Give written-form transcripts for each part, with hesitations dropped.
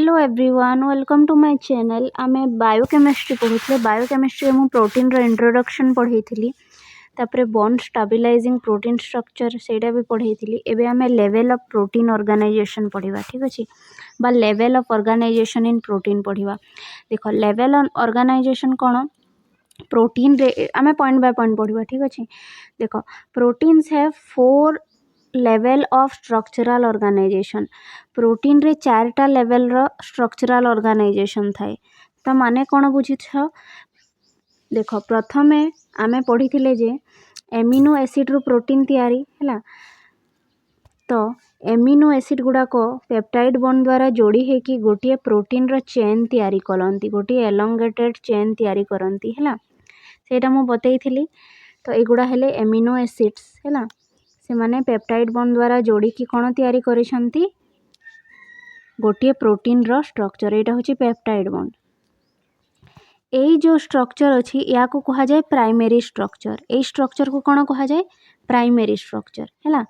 Hello everyone welcome to my channel आमे biochemistry पढ़ुଥିଲେ biochemistry मु प्रोटीन रो इंट्रोडक्शन पढ़ेइथिली तापरे बॉन्ड स्टेबलाइजिंग प्रोटीन स्ट्रक्चर सेटा भी पढ़ेइथिली एबे आमे लेवल ऑफ प्रोटीन ऑर्गेनाइजेशन पढ़िबा ठीक अछि बा level of organisation in protein पढ़िबा देखो लेवल ऑफ ऑर्गेनाइजेशन कोन प्रोटीन रे आमे पॉइंट बाय पॉइंट पढ़िबा ठीक अछि देखो proteins have 4 level of structural organisation protein रे 4टा लेवल रो स्ट्रक्चरल ऑर्गेनाइजेशन थाए त माने कोन बुझी छ देखो प्रथमे आमे पढ़िथिले जे एमिनो एसिड रो प्रोटीन तयारी हैला तो एमिनो एसिड गुडा को पेप्टाइड बॉन्ड द्वारा जोड़ी है कि गोटे प्रोटीन रो चेन तयारी करंती गोटे एलोंगेटेड चेन तयारी करंती हैला सेटा मु बतैथिली तो एगुडा हेले एमिनो एसिड्स हैला से माने पेप्टाइड बॉन्ड द्वारा जोड़ी की कोन तयारी करिसंती गोटे प्रोटीन रो स्ट्रक्चर एटा होची पेप्टाइड बॉन्ड एई जो स्ट्रक्चर अछि या को कहा जाय प्राइमरी स्ट्रक्चर एई स्ट्रक्चर को कोन कहा जाय प्राइमरी स्ट्रक्चर हैला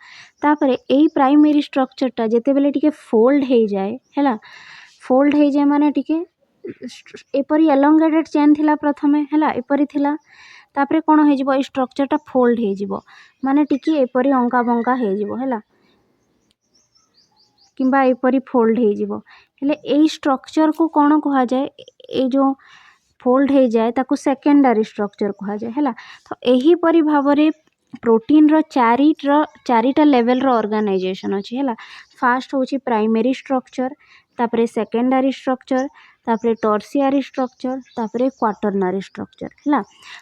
तापरे एई प्राइमरी स्ट्रक्चर टा जेते बेले टिके फोल्ड हे जाय हैला फोल्ड हे जाय माने टिके एपरी एलोंगेटेड चेन थिला प्रथमे हैला एपरी थिला तापरे कोन हे जिवो ए स्ट्रक्चर टा फोल्ड हे जिवो माने टिके एपरी अंका बंका हे जिवो हैला किंबा एपरी फोल्ड हे जिवो हेले एई स्ट्रक्चर को कोन कहा जाय ए जो फोल्ड हे जाय ताको सेकेंडरी स्ट्रक्चर कहा जाय हैला तो एही परि भाबरे प्रोटीन रो चारिटा लेवल रो ऑर्गेनाइजेशन अछि हैला फर्स्ट होची प्राइमरी स्ट्रक्चर तापरे सेकेंडरी स्ट्रक्चर तापरे टर्शियरी स्ट्रक्चर तापरे क्वाटरनरी स्ट्रक्चर हैला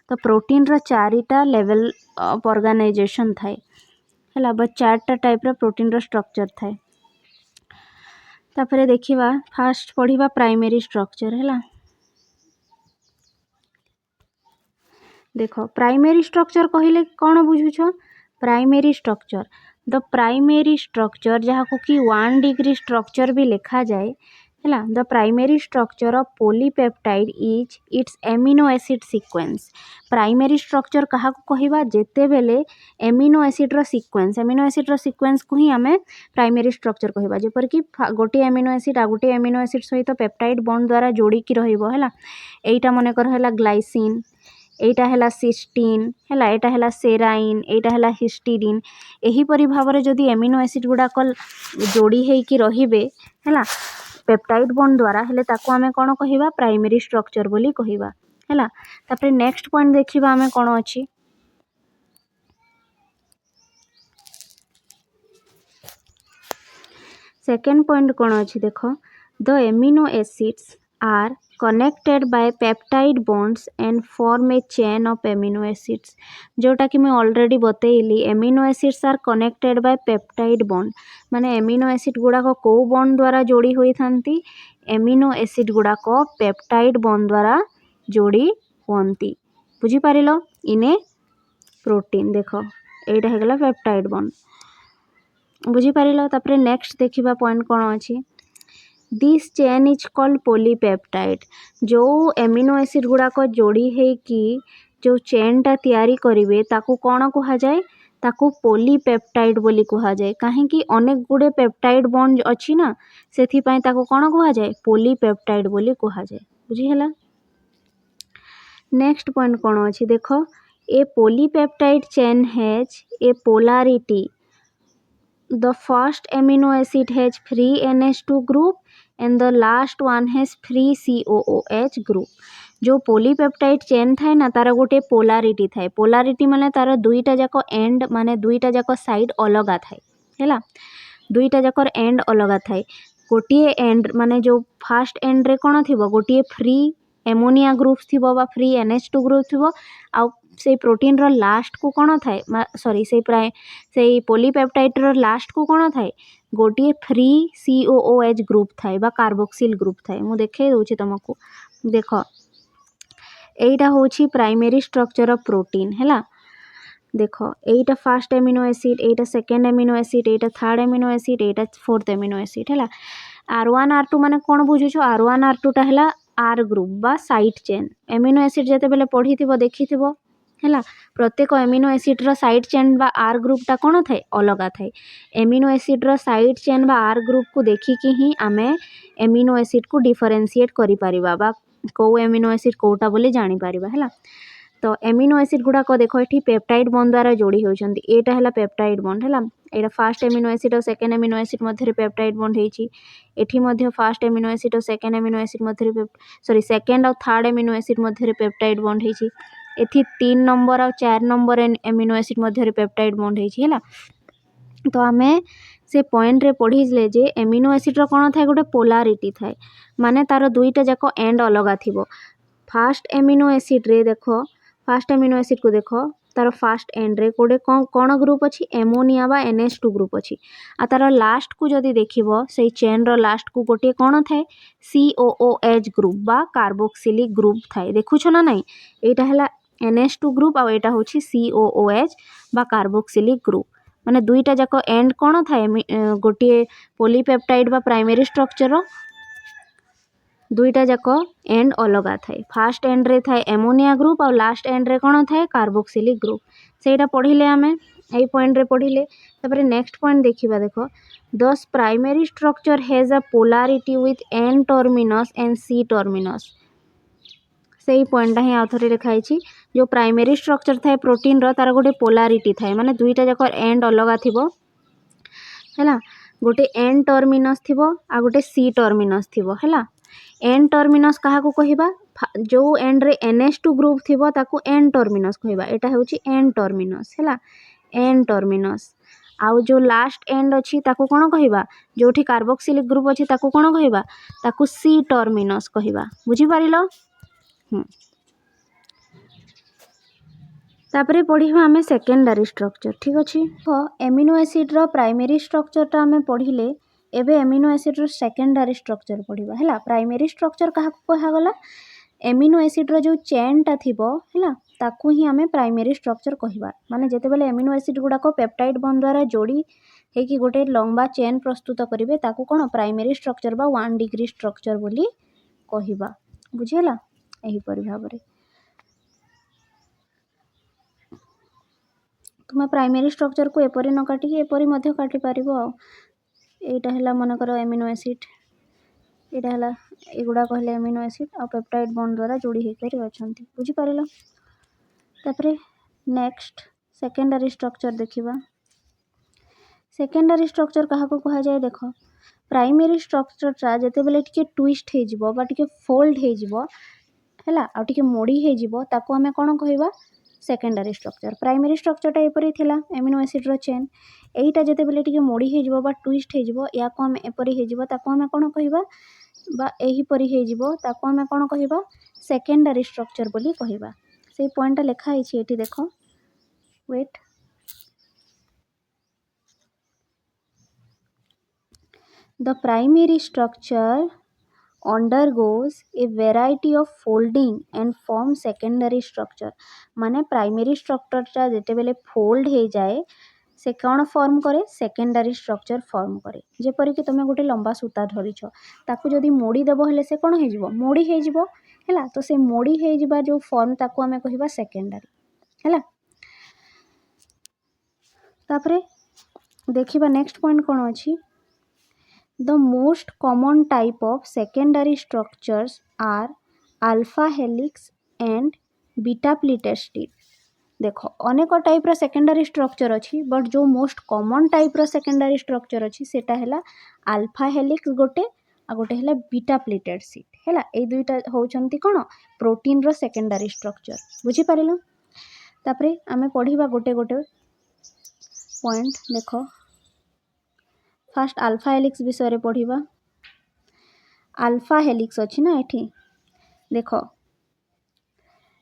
तो प्रोटीन रो चारिटा लेवल ऑफ ऑर्गेनाइजेशन थाए हैला बस चारटा टाइप रो प्रोटीन रो स्ट्रक्चर थाए तापरे देखिबा फर्स्ट पढ़िबा प्राइमरी स्ट्रक्चर हैला देखो प्राइमरी स्ट्रक्चर कहिले कोन बुझु छ primary structure the primary structure जहा को कि 1 डिग्री स्ट्रक्चर भी लिखा जाए हैला the primary structure of polypeptide is it's amino acid sequence primary structure कहा को कहिबा जेते बेले एमिनो एसिड रो सीक्वेंस को ही हमें प्राइमरी स्ट्रक्चर कहिबा जेपर कि गोटे एमिनो एसिड आ गोटे एमिनो एसिड सहित पेप्टाइड बॉन्ड द्वारा जोड़ी की रहिबो हैला एटा मने कर हैला ग्लाइसिन एटा हैला सिस्टीन हैला एटा हैला सेराइन एटा हैला हिस्टीडिन एही परि भाबरे जदी एमिनो एसिड गुडा कल जोड़ी हे कि रहिबे हैला पेप्टाइड बॉन्ड द्वारा हेले ताको हमें कोन कहिबा प्राइमरी स्ट्रक्चर बोली कहिबा हैला तापरे नेक्स्ट पॉइंट देखिबा हमें कोन अछि सेकंड पॉइंट कोन अछि देखो the amino acids are connected by peptide bonds and form a chain of amino acids जोटा कि मैं ऑलरेडी बतेइली amino acids are connected by peptide bond माने एमिनो एसिड गुडा को बॉन्ड द्वारा जोड़ी होई थांती एमिनो एसिड गुडा को पेप्टाइड बॉन्ड द्वारा जोड़ी होंती बुझी पारिलो इने प्रोटीन देखो एटा हेगला पेप्टाइड बॉन्ड बुझी पारिलो तापरे नेक्स्ट देखिबा पॉइंट कोन अछि this chain is called polypeptide जो एमिनो एसिड गुडा को जोड़ी है कि जो चेन टा तयारी करिवे ताको कोन कहा जाय ताको पॉलीपेप्टाइड बोली कहा जाय काहे कि अनेक गुडे पेप्टाइड बॉन्ड अछि ना सेथि पय ताको कोन कहा जाय पॉलीपेप्टाइड बोली कहा जाय बुझी हला नेक्स्ट पॉइंट कोन अछि देखो a polypeptide chain has a polarity the first amino acid has free NH2 group and the last one has free COOH group जो पॉलीपेप्टाइड चेन थाए ना तार गोटे पोलैरिटी थाए पोलैरिटी माने तार दुईटा जाको एंड माने दुईटा जाको साइड अलगा थाए हैला दुईटा जाकर एंड अलगा थाए गोटे एंड माने जो फर्स्ट एंड रे कोन थिबो गोटे फ्री एमोनिया ग्रुप थिबो बा फ्री NH2 ग्रुप थिबो आ से प्रोटीन रो लास्ट को कोन थाए सॉरी से पॉलीपेप्टाइड रो लास्ट को कोन थाए गोटे फ्री COOH ग्रुप थाए बा कार्बोक्सिल ग्रुप थाए मु देखे दोछि तुमको देखो एटा होछि प्राइमरी स्ट्रक्चर ऑफ प्रोटीन हैला देखो एटा फर्स्ट एमिनो एसिड एटा सेकंड एमिनो एसिड एटा थर्ड एमिनो एसिड एटा फोर्थ एमिनो एसिड हैला R1 R2 माने कोन बुझु छ R1 R2 टा हैला R ग्रुप बा साइड चेन एमिनो एसिड जते बेले पढ़िथिबो देखिथिबो हैला प्रत्येक एमिनो एसिड रो साइड चेन बा आर ग्रुप टा कोन थाए अलगा थाए एमिनो एसिड रो साइड चेन बा आर ग्रुप को देखि कि ही आमे एमिनो एसिड को डिफरेंशिएट करि परिबा बा को एमिनो एसिड कोटा बोली जानि परिबा हैला। तो एमिनो एसिड गुड़ाक देख ये पेप्टाइड बॉन्ड द्वारा जोड़ी होती एटा है पेप्टाइड बॉन्ड है यहाँ फास्ट एमिनो एसिड और सेकेंड एमिनो एसिड मध्य पेप्टाइड बॉन्ड होती फास्ट एमिनो एसिड और सेकेंड एमिनो एसिड मध्य सॉरी सेकेंड और थर्ड एमिनो एसिड मध्य पेप्टाइड बॉन्ड होती 3 नंबर और 4 नंबर एमिनो एसिड मध्य पेप्टाइड बॉन्ड है। तो आम से पॉइंट रे पढ़ी जे एमिनो एसिड रो कौन थाए गोटे पोलारिटी थाए माने तार दुईटा जाक एंड अलग थिबो। फास्ट एमिनो एसिड रे देखो फास्ट एमिनो एसिड को देख तार फास्ट एंड रे गोटे कौन ग्रुप अच्छी एमोनिया बा NH2 ग्रुप अच्छी आ तार लास्ट को जदि देखिबो से चेन रो लास्ट को गोटे कौन थाए COOH ग्रुप बा कार्बोक्सिलिक ग्रुप थाए देखुछ ना नहीं एटा है NH2 ग्रुप आ एटा होछि COOH बा कार्बोक्सिलिक ग्रुप माने दुईटा जाक एंड कौन थाए गोटे पॉलीपेप्टाइड बा प्राइमरी स्ट्रक्चर रो दुईटा जाक एंड अलगा थाए फास्ट एंड रे थाए एमोनिया ग्रुप और लास्ट एंड रे कौन थाए कार्बोक्सिलिक ग्रुप सेटा पढ़िले आमे एई पॉइंट रे पढ़िले। तापर नेक्स्ट पॉइंट देखिबा देखो दस primary structure has a polarity with N terminus and C terminus सेही पॉइंट ही आउ थरे लिखाई जो प्राइमरी स्ट्रक्चर थाए प्रोटीन रो तार गोटे पोलारिटी थाए माने दुईटा जाक एंड अलगा थिबो हैला गोटे N टर्मिनस थिबो आ गोटे C टर्मिनस थिबो हैला। एन टर्मिनस क्या कहवा जो एंड रे NH2 ग्रुप थिबो ताकू एन टर्मिनस कहवा एटा होची एन टर्मिनस हैला एन टर्मिनस आउ जो लास्ट एंड अच्छी ताकू कौन कहवा जोठी कार्बोक्सिलिक ग्रुप अच्छी ताकू कौन कहवा ताकू C टर्मिनस कहवा बुझी पारिलो। तापरे पढ़िबा आमे सेकेंडरी स्ट्रक्चर ठीक अछि। तो एमिनो एसिड रो प्राइमरी स्ट्रक्चर ता आमे पढ़िले एबे एमिनो एसिड रो सेकेंडरी स्ट्रक्चर पढ़िबा हैला। प्राइमरी स्ट्रक्चर कहा कहा गला एमिनो एसिड रो जो चेन ता थिबो हैला ताकू ही आमे प्राइमरी स्ट्रक्चर कहबा माने जेते बेले एमिनो एसिड गुडा को पेप्टाइड बॉन्ड द्वारा जोड़ी हे कि गोटे लंबा चेन प्रस्तुत करिवे ताकू कोन प्राइमरी स्ट्रक्चर बा 1 डिग्री स्ट्रक्चर बोली कहबा बुझियला। एही परि भाबरे तुम प्राइमरी स्ट्रक्चर को एपरी न काटिकी एपरी मध्य काटि पारिबो आ एटा हला मन कर एमिनो एसिड एटा हला एगुडा कहले एमिनो एसिड आ पेप्टाइड बॉन्ड द्वारा जोड़ी हे करी अछंती बुझी पारिलो। तापरे नेक्स्ट सेकेंडरी स्ट्रक्चर देखिबा सेकेंडरी स्ट्रक्चर कहा को कहा जाए देखो प्राइमरी स्ट्रक्चर टा जेते बेले टिके ट्विस्ट हे जिवो बा टिके फोल्ड हे जिवो हैला आ टिके मोड़ी हे जिवो ताको हमें कोन कहबा सेकेंडरी स्ट्रक्चर। प्राइमरी स्ट्रक्चर टा एपरी थिला एमिनो एसिड रो चेन एटा जेते बेले टिके मोड़ी हे जिवो बा ट्विस्ट हे जिवो या को हम एपरी हे जिवो ताको हमें कोन कहबा बा एही परी हे जिवो ताको हमें कोन कहबा सेकेंडरी स्ट्रक्चर बोली कहबा। से पॉइंट लिखा है एटी देखो wait the primary structure undergoes a variety of folding and form secondary structure माने प्राइमरी स्ट्रक्चर टा जेते बेले फोल्ड हे जाए से कौन फॉर्म करे सेकेंडरी स्ट्रक्चर फॉर्म करे जेपरि कि तुम गोटे लंबा सूता धरिछ ताकू जदि मोड़ी देबो हेले से कौन हे जिवो मोड़ी हे जिवो हैला। तो से मोड़ी हे जिबा जो फॉर्म ताकू हमें कहबा सेकेंडरी हैला। तापरे देखिबा नेक्स्ट पॉइंट कौन अछि The most common type of secondary structures are alpha helix and beta pleated देखो अनेक टाइप रो सेकेंडरी स्ट्रक्चर अछि बट जो मोस्ट कॉमन टाइप रो सेकेंडरी स्ट्रक्चर अछि सेटा हैला अल्फा हेलिक्स गोटे आ गोटे हैला बीटा प्लेटेड सीट हैला ए दुईटा होचंती कोन प्रोटीन रो सेकेंडरी स्ट्रक्चर बुझी पारिलो। तापरे आमे पढ़िबा गोटे गोटे पॉइंट देखो फास्ट अल्फा हेलिक्स विषय पढ़िबा अल्फा हेलिक्स अछि ना एठी देखो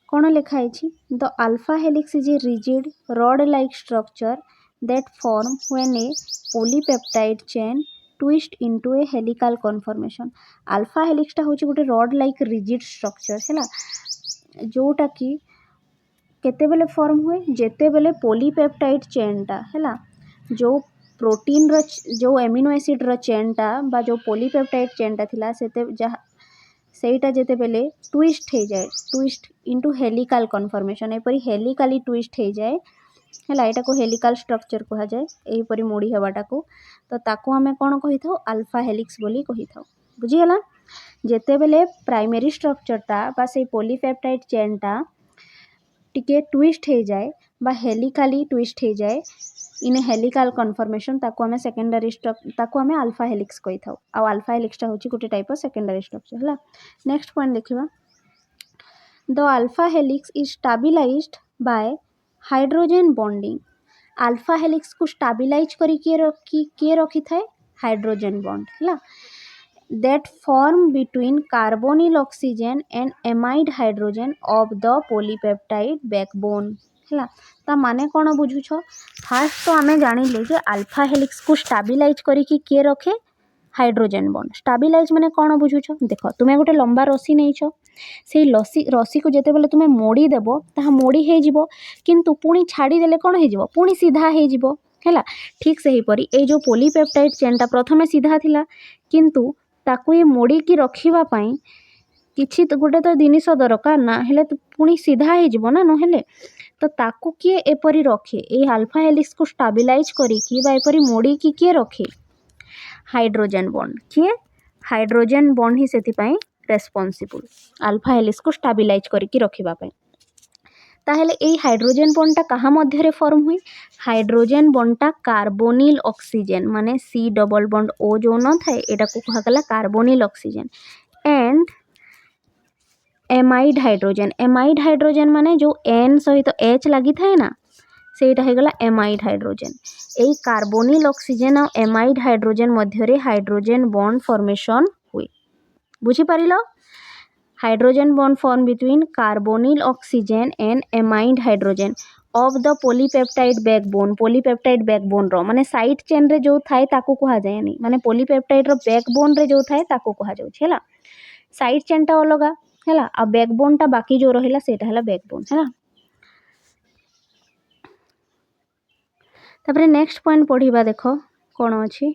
कौन लिखाई the alpha helix is a rigid rod like structure that form when a polypeptide chain twist into a helical conformation. Alpha helix टा होची गोटे रॉड लाइक रिजिड स्ट्रक्चर हैला जोटा कि केते बेले फॉर्म हुए जेते बेले पॉलीपेप्टाइड चेन टा हैला जो प्रोटीन रो जो एमिनो एसिड रो चेन टा बा जो पॉलीपेप्टाइड चेन टा थिला सेटा जेते बेले ट्विस्ट हे जाए ट्विस्ट इनटू हेलिकल कन्फर्मेशन एपरी हेलिकली ट्विस्ट हे जाए हैला एटा को हेलिकल स्ट्रक्चर कहा जाए एही परी मोड़ी हेबाटा को तो ताको हमें कोन कहि थाउ अल्फा हेलिक्स बोली कहि थाउ बुझीगला जेतेबेले प्राइमरी स्ट्रक्चरटा बा से पॉलीपेप्टाइड चेनटा टिके ट्विस्ट हो जाए बा हेलिकाली ट्विस्ट हो जाए इन हेलिकाल कन्फर्मेशन ताको आमे सेकेंडरी ताको आमे अल्फा हेलिक्स कहि थाउ आ अल्फा हेलिक्सटा होची गोटे टाइप ऑफ सेकेंडरी स्ट्रक्चर हला। नेक्स्ट पॉइंट देखिबा the alpha helix is stabilised by hydrogen bonding. Alpha helix को स्टेबलाइज करी के रखी थाए हाइड्रोजन बॉन्ड हला that form between carbonyl oxygen and amide hydrogen of the polypeptide backbone हला। ता माने कौन बुझुछ फास्ट तो आमे जानिले जे अल्फा हेलिक्स को स्टेबलाइज करी के रखे हाइड्रोजन बॉन्ड। स्टेबलाइज माने कौन बुझुछ देख तुमे गोटे लंबा रसी नहींछ से रसी को जेते बेले तुमे मोड़ी देबो ताहा मोड़ी हे जिवो किंतु पुणी छाड़ी देले कौन हे जिवो पुणी सीधा हे जिवो हला। ठीक से ही परी ए जो पॉलीपेप्टाइड चेनटा प्रथमे सीधा थिला किंतु ताकू ये मोड़ी की रखिबा पाई किछि तो गोटे तो जिनिस दरकार ना हेले तो पुणी सीधा हे जिवो ना नहेले तो ताकू किए एपरी रखे ए अल्फा हेलिक्स को स्टेबलाइज करी कि बा एपरी मोड़ी की किए रखे हाइड्रोजन बॉन्ड किए हाइड्रोजन बॉन्ड ही सेति पाई रेस्पोंसिबल अल्फा हेलिक्स को स्टेबलाइज करी कि रखिबा पाई। ताहले ए हाइड्रोजन बॉन्डटा कहाँ मध्य रे फॉर्म हुई हाइड्रोजन बॉन्डटा कार्बोनिल ऑक्सीजन माने सी डबल बॉन्ड ओ जो न थाए एटा को कहा गला carbonyl oxygen and amide hydrogen माने जो एन सहित एच लगी थाए ना सेटा हे गला एमाइड हाइड्रोजन। ए कार्बोनिल ऑक्सीजन और एमाइड हाइड्रोजन मध्य रे हाइड्रोजन बॉन्ड फॉर्मेशन हुई बुझी पारिलो। Hydrogen bond form between carbonyl oxygen and amide hydrogen of the polypeptide backbone रो माने साइड चेन रे जो थाए ताको कहा जाय नहीं माने पॉलीपेप्टाइड रो बैकबोन रे जो थाए ताको कहा जाउ छला। साइड चेन टा अलगा हैला आ बैकबोन टा बाकी जो रहिला सेटा हैला बैकबोन हैला। तापरे नेक्स्ट पॉइंट पढ़िबा देखो कोन अछि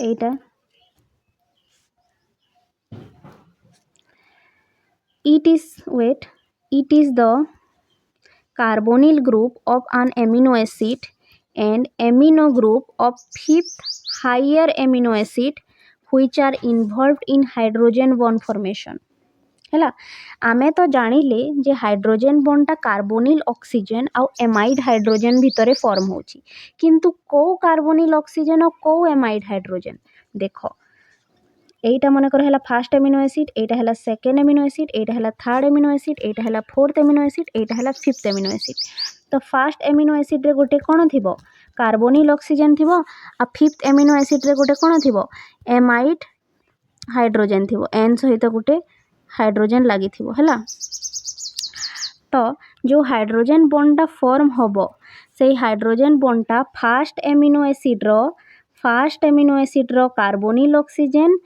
एटा it is the carbonyl group of an amino acid and amino group of fifth higher amino acid which are involved in hydrogen bond formation हैला। आमे तो जानिले जे हाइड्रोजन बॉन्डटा कार्बोनिल ऑक्सीजन आउ एमाइड हाइड्रोजन भितरे form होची किंतु को कार्बोनिल ऑक्सीजन और को एमाइड हाइड्रोजन देखो एटा मन कर हला फर्स्ट एमिनो एसिड एटा हला सेकेंड एमिनो एसिड एटा हला थर्ड एमिनो एसिड एटा हला फोर्थ एमिनो एसिड एटा हला फिफ्थ एमिनो एसिड। तो फर्स्ट एमिनो एसिड रे गोटे कोन थिबो कार्बोनिल ऑक्सीजन थिबो आ फिफ्थ एमिनो एसिड रे गोटे कोन थिबो एमाइड हाइड्रोजन थिबो एन सहित गोटे हाइड्रोजन लागि थिबो हला। तो जो हाइड्रोजन बॉन्डटा फॉर्म होबो से हाइड्रोजन बॉन्डटा फर्स्ट एमिनो एसिड रो कार्बोनिल ऑक्सीजन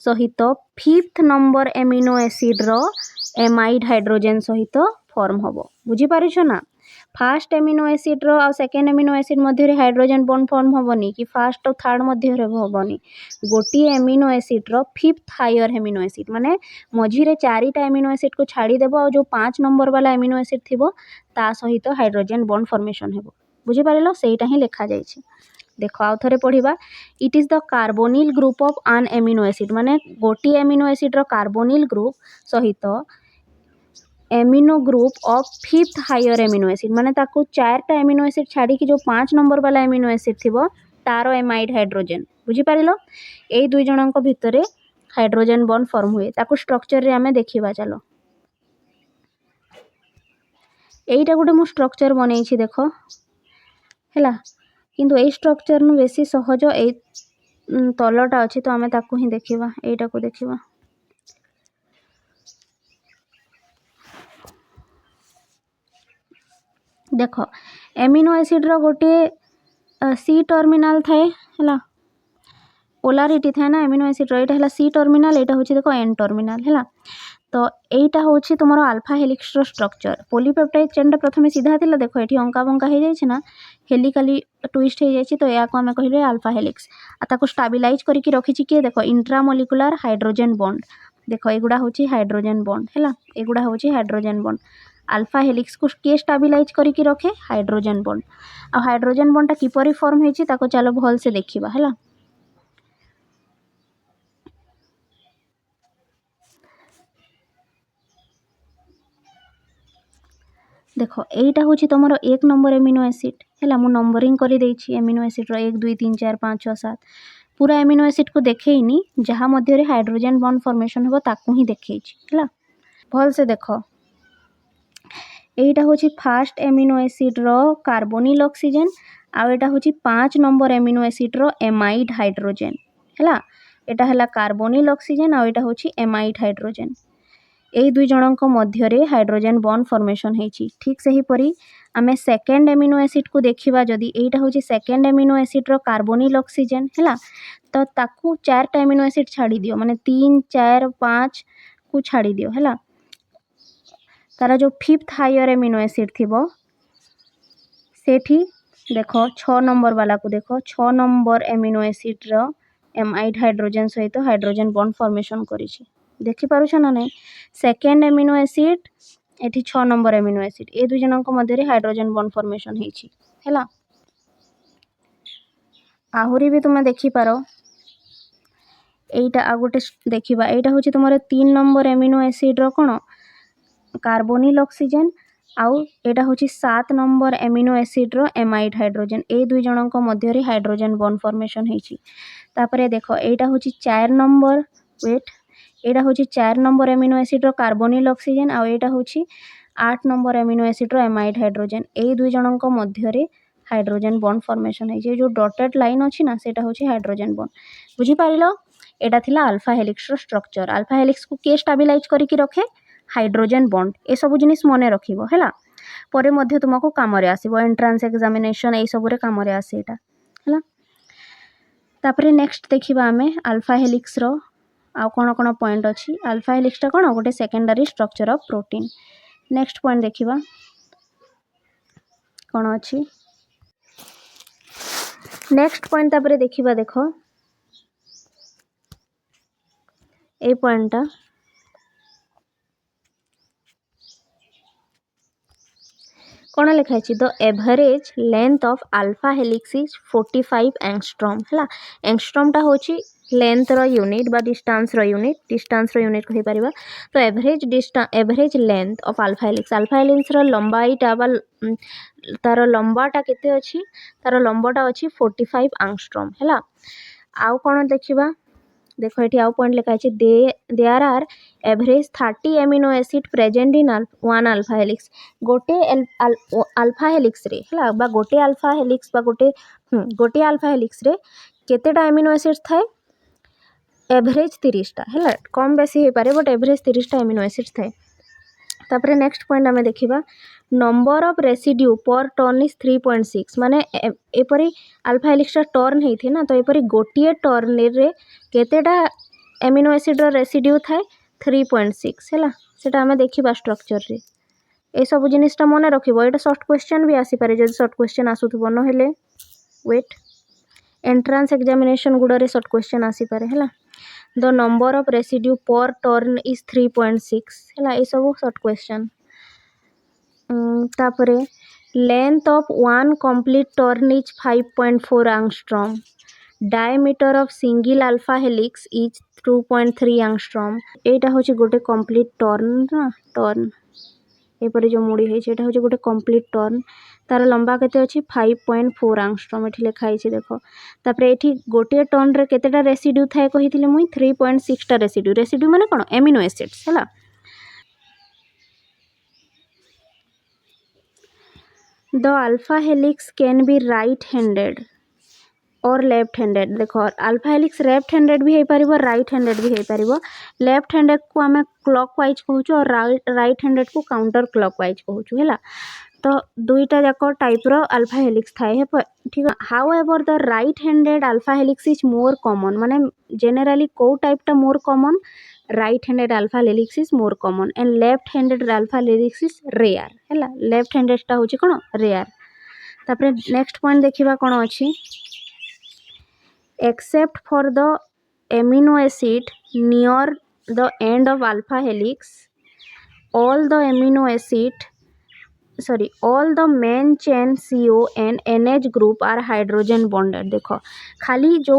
सहित फिफ्थ नंबर एमिनो एसिड रो एमाइड हाइड्रोजन सहित फॉर्म होबो बुझी पारिछ ना। फर्स्ट एमिनो एसिड रो आ सेकेंड एमिनो एसिड मध्य रे हाइड्रोजन बॉन्ड फॉर्म होबनी कि फर्स्ट और थर्ड मध्य रे होबनी गोटी एमिनो एसिड रो फिफ्थ हायर एमिनो एसिड माने मझी रे चारिटा एमिनो एसिड को छाड़ी देबो और जो 5 नंबर वाला एमिनो एसिड थिबो ता सहित हाइड्रोजन बॉन्ड फॉर्मेशन हेबो बुझी पारिलो सेटा ही लिखा जाय छै। देखो आउ थरे पढ़िबा it is the carbonyl group of an amino acid माने गोटी एमिनो एसिड रो कार्बोनिल ग्रुप सहित amino group of fifth higher amino acid माने ताको 4टा एमिनो एसिड छाड़ी कि जो 5 नंबर वाला एमिनो एसिड थिबो तारो एमाइड हाइड्रोजन बुझी पारिलो एई दुई जनक भितरे हाइड्रोजन बॉन्ड फॉर्म हुए ताको स्ट्रक्चर रे हमें देखिबा चलो एईटा गोटे मु स्ट्रक्चर बनै छी देखो हैला किंतु ए स्ट्रक्चर नु बेसी सहज ए तलटा अछि तो आमे ताको ही देखिबा एईटा को देखिबा देखो एमिनो एसिड रो गोटे सी टर्मिनल थाए हैला पोलारिटी थाए ना एमिनो एसिड रो एटा हैला सी टर्मिनल एटा होछि देखो एन टर्मिनल हैला। तो एटा होछि तुमरो अल्फा हेलिक्स रो स्ट्रक्चर पॉलीपेप्टाइड चेनटा प्रथमे सीधा थिला देखो एठी अंका बंका हे जाय छै ना हेलिकली ट्विस्ट हे जाय छै तो या को हमें कहिले अल्फा हेलिक्स आ ताको स्टेबलाइज करी कि रखि छी के देखो इंट्रामोलिकुलर हाइड्रोजन बॉन्ड देखो एगुडा होछि हाइड्रोजन बॉन्ड हैला एगुडा होछि हाइड्रोजन बॉन्ड अल्फा हेलिक्स को के स्टेबलाइज करी कि रखे हाइड्रोजन बॉन्ड आ हाइड्रोजन बॉन्डटा किपरि फॉर्म हेछि ताको चलो भल से देखिबा हैला। देख यहीटा हूँ तुम 1 नंबर एमिनो एसिड है मु नंबरिंग कर एमिनो एसिड 1 2 3 4 5 6 7 पूरा एमिनो एसिड को देखनी जहाँ मध्य हाइड्रोजन बॉन्ड फॉर्मेशन हो ताकू ही देखी है भल से देख यहीटा हूँ फास्ट एमिनो एसिड रो कार्बोनिल ऑक्सीजन आउटा हूँ 5 नंबर एमिनो एसिड रो एमाइड हाइड्रोजन है यहाँ है कार्बोनिल ऑक्सीजन आउटा हूँ एमाइड हाइड्रोजन यही दुई जनक मध्य हाइड्रोजन बॉन्ड फॉर्मेशन होती ठीक से हीपरी आम सेकेंड एमिनो एसिड को देखा जदि यहाँ हूँ सेकेंड एमिनो एसिड रो कार्बोनिल ऑक्सीजन है तो ताकू 4टा एमिनो एसिड छाड़ी दियो माने 3 4 5 को छाड़ी दियो है तार जो 5th हायर एमिनो एसिड थी सेठी देख 6 नंबर वाला को देख 6 नंबर एमिनो एसिड रो एमाइड हाइड्रोजन सहित हाइड्रोजन बॉन्ड फॉर्मेशन करिछि देखि पारुछ ना नहीं सेकेंड एमिनो एसिड एठी 6 नंबर एमिनो एसिड ए दुई जनक मध्य हाइड्रोजन बॉन्ड फॉर्मेशन होइछि हैला आहुरी भी तुम देखि पारो एटा आ गोटे देखिबा एटा होछि तुमरे 3 नंबर एमिनो एसिड रो कोन कार्बोनिल ऑक्सीजन आउ एटा होछि 7 नंबर एमिनो एसिड रो एमाइड हाइड्रोजन ए दुई जनक मध्य हाइड्रोजन बॉन्ड फॉर्मेशन होइछि तापरे देखो एटा होछि 4 नंबर वेट एटा हूँ 4 नंबर एमिनो एसिड रो कार्बोनिल ऑक्सीजन आउ एटा हूँ 8 नंबर एमिनो एसिड रो एमाइड हाइड्रोजन यही दुई जनक मध्य हाइड्रोजन बॉन्ड फॉर्मेशन है जो डॉटेड लाइन अच्छी ना सेटा हूँ हाइड्रोजन बॉन्ड बुझी पारिलो एटा थिला अल्फा हेलिक्स रो स्ट्रक्चर अल्फा हेलिक्स को के स्टेबलाइज करके रखे हाइड्रोजन बॉन्ड ए सब जिनिस मने रखिबो हैला परे मध्य तुमको काम रे आसीबो एंट्रांस एग्जामिनेशन ए सब रे काम रे आसे एटा हैला तापरे नेक्स्ट देखिबा आमे अल्फा हेलिक्स रो आउ कौन कौन पॉइंट अच्छी अल्फा हेलिक्सटा कौन गोटे secondary structure of protein next point देखिबा कौन अच्छी नेक्स्ट पॉइंट तापरे देखिबा देखो ए पॉइंटटा कौन लिखाई the average length of alpha helix is 45 angstrom है एंगस्ट्रॉमटा होची लेंथ रो यूनिट बा डिस्टेंस रो यूनिट कहि परिबा तो average length of alpha helix रो लंबाईटा बा तार लंबाटा केते अछि तार लंबाटा अछि 45 एंगस्ट्रॉम हैला आउ कोन देखिबा देखो ये आउ पॉइंट लिखा है there are average 30 amino acid present in one alpha helix गोटे अल्फा हेलिक्स रे हला बा गोटे अल्फा हेलिक्स बा गोटे अल्फा हेलिक्स रे केतेटा एमिनो एसिड थाए एवरेज 30टा है कम बेसी हो पारे बट एवरेज 30टा एमिनो एसिड थाए तापरे नेक्स्ट पॉइंट आमे देखिबा number of residue per turn is 3.6 माने एपरी अल्फा हेलिक्स टर्न होती ना तो एपरी गोटे टर्न रे केतेटा एमिनो एसिड रो रेसिड्यू थाए 3.6 है सेटा आमे देखिबा स्ट्रक्चर रे ए सब जिनिसटा मने रखिबो एटा शॉर्ट क्वेश्चन भी आसी पारे जदि शॉर्ट क्वेश्चन आसुथबो न हेले वेट एंट्रांस एग्जामिनेशन गुडरे शॉर्ट क्वेश्चन आसी पारे हैला the number of residue per turn is 3.6 हैला ए सब शॉर्ट क्वेश्चन तापरे length of one complete turn is 5.4 angstrom diameter of single alpha helix is 2.3 angstrom एटा होची गोटे कंप्लीट टर्न ना टर्न एपरी जो मुड़ी है एटा होची गोटे कंप्लीट टर्न तार लंबा केते अछि 5.4 एंगस्ट्रॉम एठी लिखा है देखो तापरे एठी गोटे टर्न रे केतेटा रेसिड्यू थाए कहिथिले मुई 3.6 टा रेसिड्यू माने कोन एमिनो एसिड्स हैला the alpha helix can be right handed और लेफ्ट हैंडेड देखो अल्फा हेलिक्स लेफ्ट हैंडेड भी हो पारिबो राइट हैंडेड भी हो पारिबो लेफ्ट हैंडेड को आमे क्लॉकवाइज कहूछु और राइट हैंडेड को काउंटर क्लॉकवाइज कहूछु हैला तो दुईटा जाको टाइप रो अल्फा हेलिक्स थाए है ठीक है however the right handed alpha helix is more common माने जनरली को टाइपटा more common right handed alpha helix is more common and left handed alpha helix is rare हैला लेफ्ट हैंडेडटा होची कोन रेयर तापरे नेक्स्ट पॉइंट देखिबा कोन अछि except for the amino acid near the end of alpha helix all the amino acid sorry all the main chain CO and NH group are hydrogen bonded. देख खाली जो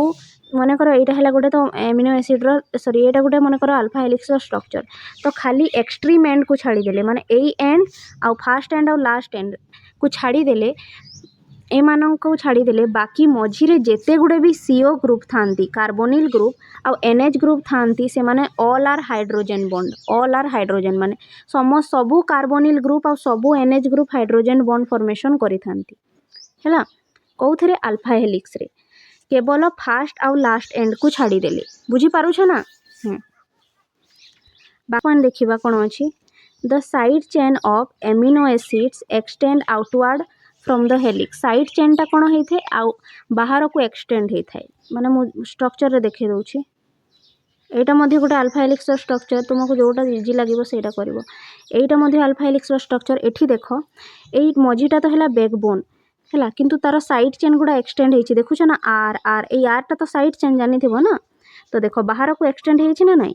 मनकर यहाँ है गोटे तो एमिनो एसिड्र सॉरी यहाँ गोटे मनकर अल्फा हेलिक्स स्ट्रक्चर तो खाली एक्सट्रीम एंड को छाड़ीदे माने यही एंड आउ फास्ट एंड आउ लास्ट एंड को छाड़ीदे एमानंको छाड़ीदे बाकी मझीरे जेते गुड़े भी CO ग्रुप थांती कार्बोनिल ग्रुप आउ NH ग्रुप थांती से माने all are hydrogen bond all are hydrogen माने सबू कार्बोनिल ग्रुप आउ सबू NH group hydrogen bond formation करि थांती हैला कौथरे अल्फा हेलिक्स रे केवल फास्ट आउ लास्ट एंड को छाड़ीदे बुझी पारुछ ना। बाकी देखिबा कोन अछि the side chain of amino acids extend outward from the helix side चेनटा कौन होता है आउ बाहर को एक्सटेंड होता है माने मु स्ट्रक्चर रे देखे दूची एटा मध्ये गोटे अल्फा हेलिक्स स्ट्रक्चर तुमको जोटा इजी लगे सेटा करिवो एटा मध्ये अल्फा हेलिक्स स्ट्रक्चर एठी देख एई मझीटा तो हैला बैकबोन हैला किंतु तार साइड चेन गुडा एक्सटेंड होईची देखुछ ना आर आर ए आर टा तो साइड चेन जानी थिबो ना तो देखो बाहर को एक्सटेंड होईची ना नहीं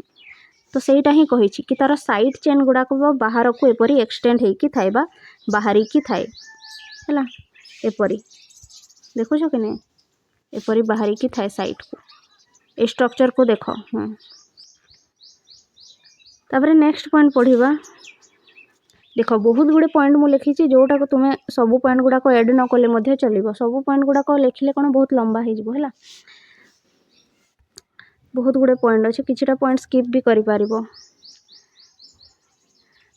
तो सेटा ही कहिची कि तार साइड चेन गुडा को बाहर को एपरी एक्सटेंड होईकी थाए बा बाहरी की थाए हैला एपरी देखुछ कि नहीं एपरी बाहरी की थाए साइड को ए स्ट्रक्चर को देख तापरे नेक्स्ट पॉइंट पढ़िबा देख बहुत गुड़े पॉइंट मु लिखी जोटा को तुम्हें सब पॉइंट गुड़ाक एड न कले मध्य चलिबो सब पॉइंट गुड़ाक लिखिले कौन बहुत लंबा हो जिवो हैला बहुत गुड़े पॉइंट अच्छे किछिटा पॉइंट स्किप भी करि पारिबो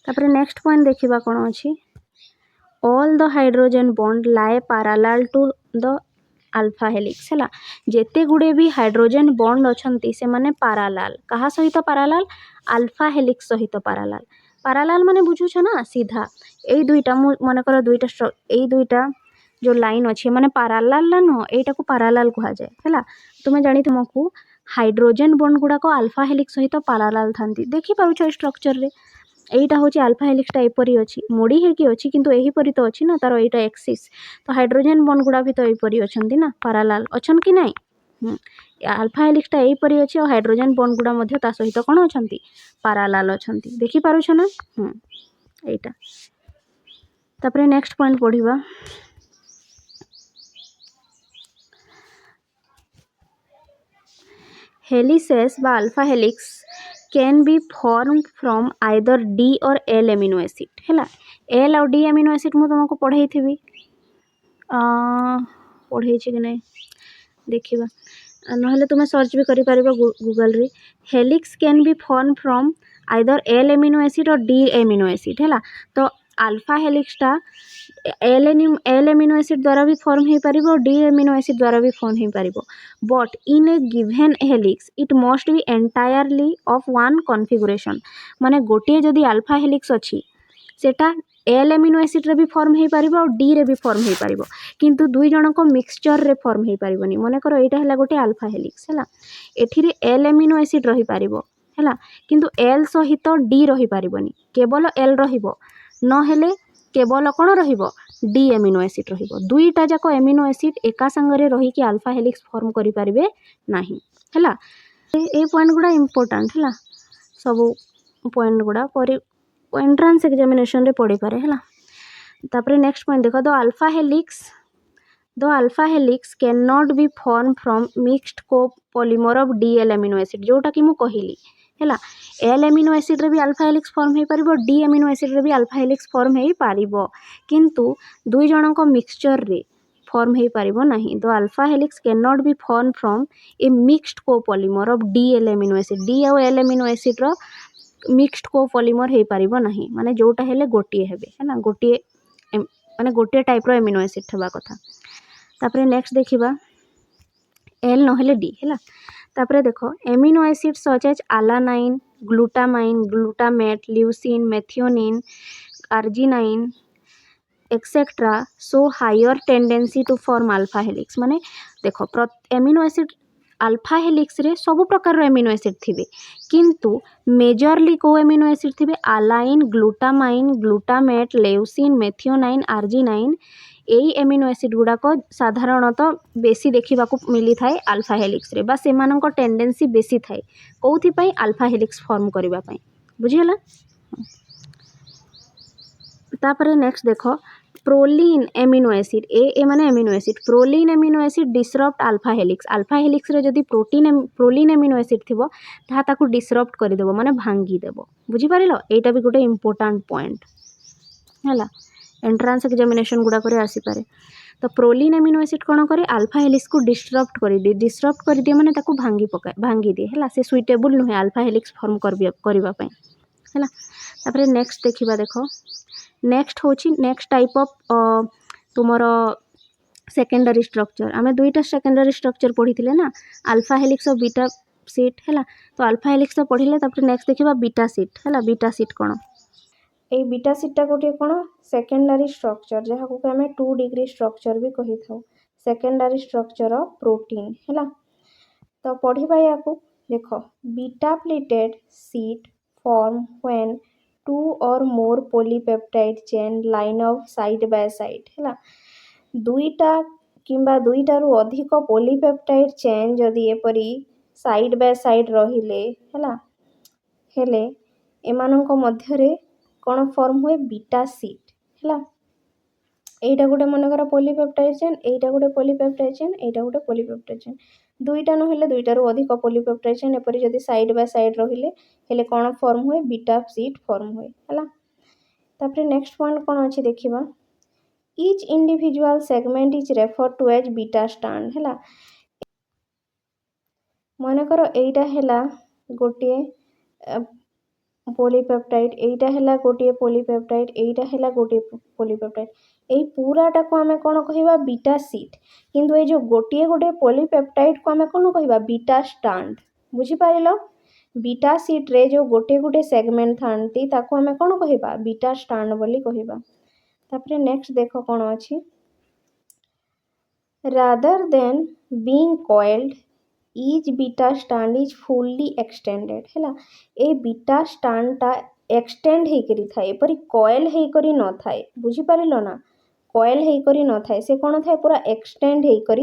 तापरे नेक्स्ट पॉइंट देखिबा कौन अछि all the hydrogen bond lie parallel to the alpha helix हैला जेते गुड़े भी हाइड्रोजन बॉन्ड अछंती से माने पैरेलल कहा सहित पैरेलल अल्फा हेलिक्स सहित पैरेलल पैरेलल माने बुझुछ ना सीधा ए दुईटा मन कर दुईटा ए दुईटा जो लाइन अच्छे माने पैरेलल ला न एटा को पैरेलल कहा जाए हैला तुमे जानि तुमको हाइड्रोजन बॉन्ड गुडा को अल्फा हेलिक्स सहित पैरेलल थांती देखि पारुछ स्ट्रक्चर रे एटा होची अल्फा हेलिक्सटा एपरी अछि मोड़ी हे कि अछि किंतु एही परी तो अछि ना तार एटा एक्सिस तो हाइड्रोजन बॉन्ड गुडा भी तो एपरी अछंती ना पैरेलल अछन कि नहीं अल्फा हेलिक्सटा एपरी अछि और हाइड्रोजन बॉन्ड गुडा मध्ये ता सहित कोन अछंती पैरेलल अछंती देखि पारुछ ना एटा तापरे नेक्स्ट पॉइंट पढ़िबा हेलिसेस बा alpha helix can be form from either D और L एमिनो एसिड हैला L और D एमिनो एसिड मु तुमको पढ़ाई थी पढ़ाई कि नहीं देखिबा नहले तुम सर्च भी करि पारिबा गूगल रे helix can be form from either L amino acid और D एमिनो एसिड हैला तो अल्फा हेलिक्सटा एल एमिनो एसिड द्वारा भी फॉर्म हो पारिबो और D एमिनो एसिड द्वारा भी फॉर्म हो पारिबो but in a given helix it must be entirely of one configuration माने गोटे जदि अल्फा हेलिक्स अछि सेटा एल एमिनो एसिड रे भी फॉर्म हो पारिबो और D रे भी फॉर्म हो पारिबो किंतु दुई जन को मिक्सचर रे फॉर्म हो पारिबोनी माने करो एटा हैला गोटे अल्फा हेलिक्स हैला एठी रे एल एमिनो एसिड रही पारिबो हैला किंतु L सहित D रही पारिबोनी केवल L रहिबो न हेले केवल कौन रहिबो D एमिनो एसिड रहिबो दुईटा जाक एमिनो एसिड एका संगरे रही कि अल्फा हेलिक्स फॉर्म करि पारिबे नाही हैला ए पॉइंट गुडा इंपोर्टेंट हैला सब पॉइंट गुडा पर एंट्रेंस एग्जामिनेशन रे पड़ी पारे हैला तापरे नेक्स्ट पॉइंट देखो the alpha helix can not be form from mixed copolymer of DL amino acid जोटा कि मु कहिली हैला L एमिनो एसिड रे भी अल्फा हेलिक्स फॉर्म हो पारिबो D एमिनो एसिड रे भी अल्फा हेलिक्स फॉर्म हो पारिबो किंतु दुई जन को मिक्सचर रे फॉर्म हो पारिबो नाही the alpha helix can not be form from A mixed copolymer of DL amino acid D और L एमिनो एसिड रो मिक्स्ड कोपॉलीमर हो पारिबो नाही माने जोटा हेले गोटिए हेबे हैना गोटिए माने गोटिए टाइप रो एमिनो एसिड थबा कथा तापरे नेक्स्ट देखिबा L न हेले D हैला तापरे देखो amino acid such as alanine glutamine glutamate leucine methionine arginine etcetera so higher tendency to form alpha helix माने देखो एमिनो एसिड अल्फा हेलिक्स रे सब प्रकार एमिनो एसिड थिबे किंतु मेजरली को एमिनो एसिड थिबे alanine glutamine glutamate leucine methionine arginine एई amino acid गुडा को साधारणतः बेसी देखा मिली थाए अल्फा हेलिक्स रे बा सेमानक टेंडेंसी बेसी थाए कौथि पई अल्फा हेलिक्स फॉर्म करबा पई बुझियला तापर नेक्स्ट देख प्रोलीन एमिनो एसिड ए माने amino acid proline amino acid disrupt alpha helix रे जदि प्रोलीन एमिनो एसिड थिबो ताहा ताकू डिसरप्ट कर देबो माने भांगी देबो बुझी पारिलो एटा भी गोटे इंपोर्टेंट पॉइंट हैला एंट्रांस एग्जामिनेशन गुडा करे आसी पारे तो प्रोलीन एमिनो एसिड कौन करे अल्फा हेलिक्स को डिस्टर्ब कर दिए माने ताकू भांगी दिए है से सुइटेबल नुहे अल्फा हेलिक्स फॉर्म करने है तापर नेक्स्ट देखा देख नेक्स्ट हूँ नेक्स्ट टाइप ऑफ तुमर सेकेंडरी स्ट्रक्चर आम दुईटा सेकेंडरी स्ट्रक्चर पढ़ी ना अल्फा हेलिक्स और बीटा सीट है तो अल्फा हेलिक्स तो पढ़ले नेक्स्ट देखा बीटा सीट है बीटा सीट कौन ए बीटा सीटा गोटे कौन सेकेंडरी स्ट्रक्चर जहाँ को आम 2 डिग्री स्ट्रक्चर भी कही था सेकेंडरी स्ट्रक्चर ऑफ प्रोटीन है तो पढ़ा या देख beta pleated seat form when 2 or more polypeptide chain line up side by side है दुईटा किंबा दुईटारू अधिक पोलीपेप्टाइड चेन जदि एपरी साइड बाय साइड रहिले हेले एमानंक मध्यरे कौन फॉर्म हुए बीटा सीट है एटा गोटे मनकर पोलीपेप्टाइड चेन एटा गोटे पोलीपेप्टाइड चेन एटा गोटे पोलीपेप्टाइड चेन दुईटा नहेले दुईटारू अधिक पोलीपेप्टाइड चेन एपरी जदि साइड बाय साइड रहिले हेले कौन फॉर्म हुए बीटा सीट फॉर्म हुए है तापर नेक्स्ट पॉइंट कौन अच्छी देखा each individual segment is referred to as beta strand है मनकर एटा है गोटे पोलीपेप्टाइड एटा है गोटे पोलीपेप्टाइड एटा है गोटे पोलीपेप्टाइड यही पूराटा को आम कौन कह बीटा सीट किंतु ये जो गोटे गोटे पोलीपेप्टाइड को आम कौन कह बीटा स्ट्रांड बुझीपार बीटा सीट रे जो गोटे गोटे सेगमेंट थांती ताको आम कौन कह बीटा स्ट्रांड बोली कहबा तापर नेक्स्ट देख कौन अच्छी rather than being coiled each beta strand is fully extended है ए बीटा स्ट्रांडटा एक्सटेंड होकर थाए एपरी कॉइल होकर न थाए बुझीपार ना कॉइल होकर न थाए से कौन थाए पूरा एक्सटेंड होकर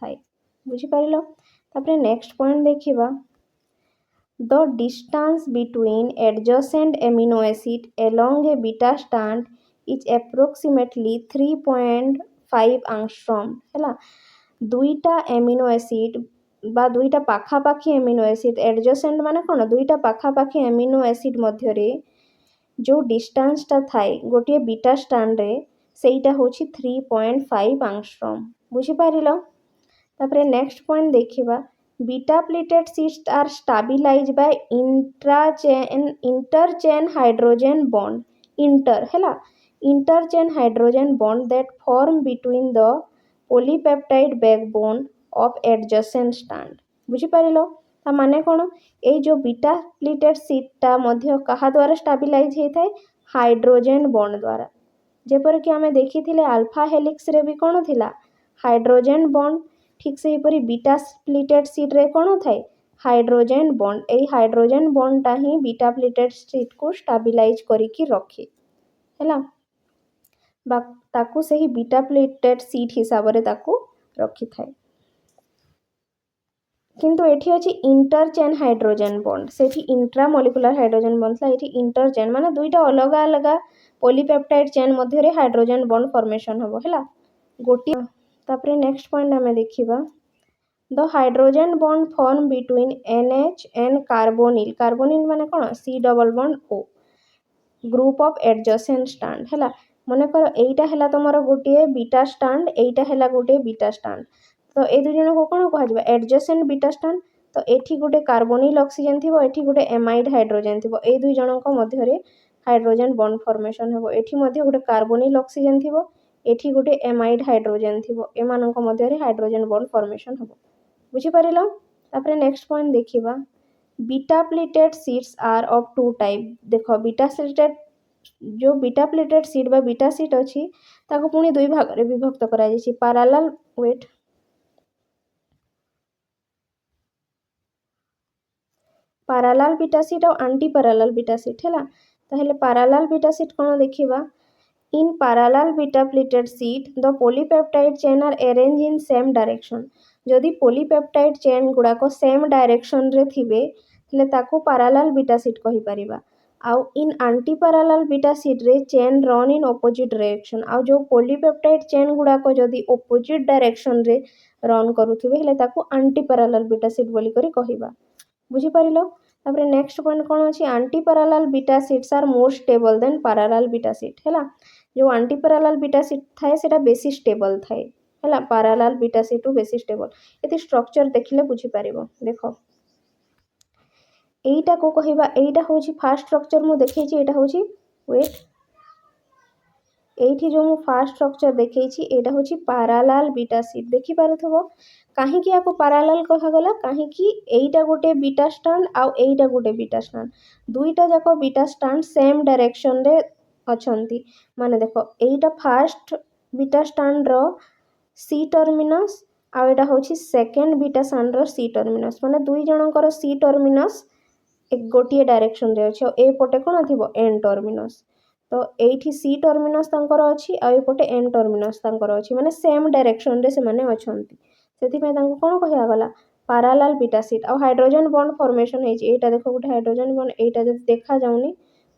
थाए बुझीपार तापर नेक्स्ट पॉइंट देखा the distance between adjacent amino acid along a beta strand is approximately 3.5 angstrom है दुईटा एमिनो एसिड बा दुईटा पाखापाखी एमिनो एसिड एडजेसेंट माने कौन दुईटा पाखापाखी एमिनो एसिड मध्यरे जो डिस्टेंसटा थाए गोटे बीटा स्ट्रांड रे सेटा होछि 3.5 angstrom बुझीपार तापर नेक्स्ट पॉइंट देखा beta pleated sheets are stabilise by interchain hydrogen bond interchain hydrogen bond that form between the polypeptide backbone of adjacent strand बुझीपार माने कौन ये जो बीटा प्लेटेड सीटा मध्य कहा द्वारा स्टेबलाइज होता है हाइड्रोजन बॉन्ड द्वारा जेपर कि आम देखी अल्फा हेलिक्स रे भी कौन थिला हाइड्रोजन बॉन्ड ठीक से हीपरी बीटा प्लेटेड सीट रे कौन थाए हाइड्रोजन बॉन्ड यही हाइड्रोजन बॉन्डटा ही बीटा प्लेटेड सीट को स्टेबलाइज करिकी रखे है ताकू से ही बीटा प्लेटेड सीट हिसाब से रखी थाए किंतु एठी अछि इंटरचेन हाइड्रोजन बॉन्ड सेठी इंट्रामोलिकुलर हाइड्रोजन बॉन्ड था एठी इंटरचेन माने दुईटा अलग अलग पॉलीपेप्टाइड चेन मध्य रे हाइड्रोजन बॉन्ड फॉर्मेशन हबो हैला गोटी तापर नेक्स्ट पॉइंट हमें देखिबा the hydrogen bond form between NH and carbonyl माने कोन C double bond O group of adjacent strand हैला मने कर एटा हैला तमरो गोटे बीटा स्ट्रैंड एटा हैला गोटे बीटा स्ट्रैंड तो ए दु जन को कोन कहजिबा एडजेसेंट बीटा स्ट्रैंड तो एठी गोटे कार्बोनिल ऑक्सीजन थिबो एठी गोटे एमाइड हाइड्रोजन थिबो ए दुई जन को मध्य रे हाइड्रोजन बॉन्ड फॉर्मेशन हेबो एठी मध्य गोटे कार्बोनिल ऑक्सीजन थिबो एठी गोटे एमाइड हाइड्रोजन थिबो एमानन को मध्य रे हाइड्रोजन बॉन्ड फॉर्मेशन हेबो बुझी पारिलो तापर नेक्स्ट पॉइंट देखिबा beta pleated sheets are of 2 type देखो बीटा प्लेटेड जो बीटा प्लेटेड सीट बा बीटा सीट अछि ताको पुनी दुई भाग रे विभक्त करा जायछि पैरेलल वेट पैरेलल बीटा सीट और एंटी पैरेलल बीटा सीट हैला ताहेले पैरेलल बीटा सीट कोन देखिबा in parallel beta pleated sheet the polypeptide chain are arrange in same direction जदि पॉलीपेप्टाइड चेन गुडा को सेम डायरेक्शन रे थिबे तले ताको पैरेलल बीटा सीट कहि परिबा आउ इन आंटी पैरेलल बीटा सीट रे chain run in opposite direction आउ जो पॉलीपेप्टाइड चेन गुड़ाक जदि ऑपोजिट डायरेक्शन रे रन करूथिबे हेले ताकू आंटी पैरेलल बीटा सीट बोली करी कहिबा बुझी परिलो। तापर नेक्स्ट पॉइंट कोन अछि aunty parallel beta sheets are more stable than parallel beta sheet हैला जो आंटी पैरेलल बीटा सीट थाए सेटा बेसी स्टेबल थाए हैला पैरेलल बीटा सीट टू बेसी स्टेबल एति स्ट्रक्चर देखिले बुझी परिबो। देखो एटा को कहिबा एटा होची फास्ट स्ट्रक्चर मु देखैछि एटा होची वेट एठी जो मु फास्ट स्ट्रक्चर देखैछि एटा होची पैरेलल बीटा सीट देखि पारुथबो काहे कि याको पैरेलल कहा गला काहे कि एटा गोटे बीटा स्टैंड आउ एटा गोटे बीटा स्टैंड दुईटा जाको बीटा स्टैंड सेम डायरेक्शन रे अछंती माने देखो एटा फास्ट बीटा स्टैंड रो सी टर्मिनस आउ एटा होची सेकंड बीटा स्टैंड रो सी टर्मिनस माने दुई जनकर सी टर्मिनस एक गोटे डायरेक्शन रे अछि ए पटे कोन थिबो एन टर्मिनस तो एठी सी टर्मिनस तांकर अछि आ ए पटे एन टर्मिनस तांकर अछि माने सेम डायरेक्शन रे से माने अछंती सेति पे तांको कोन कहया गला पैरेलल बीटा सीट आ हाइड्रोजन बॉन्ड फॉर्मेशन हे छी एटा देखो गोटे हाइड्रोजन बॉन्ड एटा जब देखा जाउनी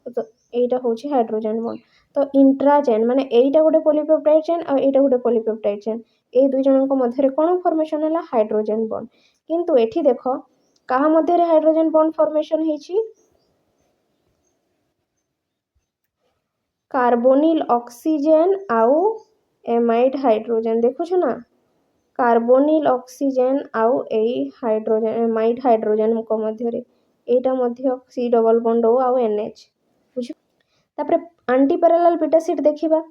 तो एटा होची हाइड्रोजन बॉन्ड तो इंट्रा चेन माने एटा गोटे पॉलीपेप्टाइड चेन आ एटा गोटे पॉलीपेप्टाइड चेन ए दुई जनक मध्य रे कोन फॉर्मेशन हैला हाइड्रोजन बॉन्ड किंतु एठी देखो कहा मध्य रे हाइड्रोजन बॉन्ड फॉर्मेशन हे छी कार्बोनिल ऑक्सीजन आउ एमाइड हाइड्रोजन देखो छ ना कार्बोनिल ऑक्सीजन आउ ए हाइड्रोजन एमाइड हाइड्रोजन को मध्य रे एटा मध्य सी डबल बॉन्ड ओ आउ एनएच बुझ तापर आंटी पैरेलल बीटा सीट देखिबा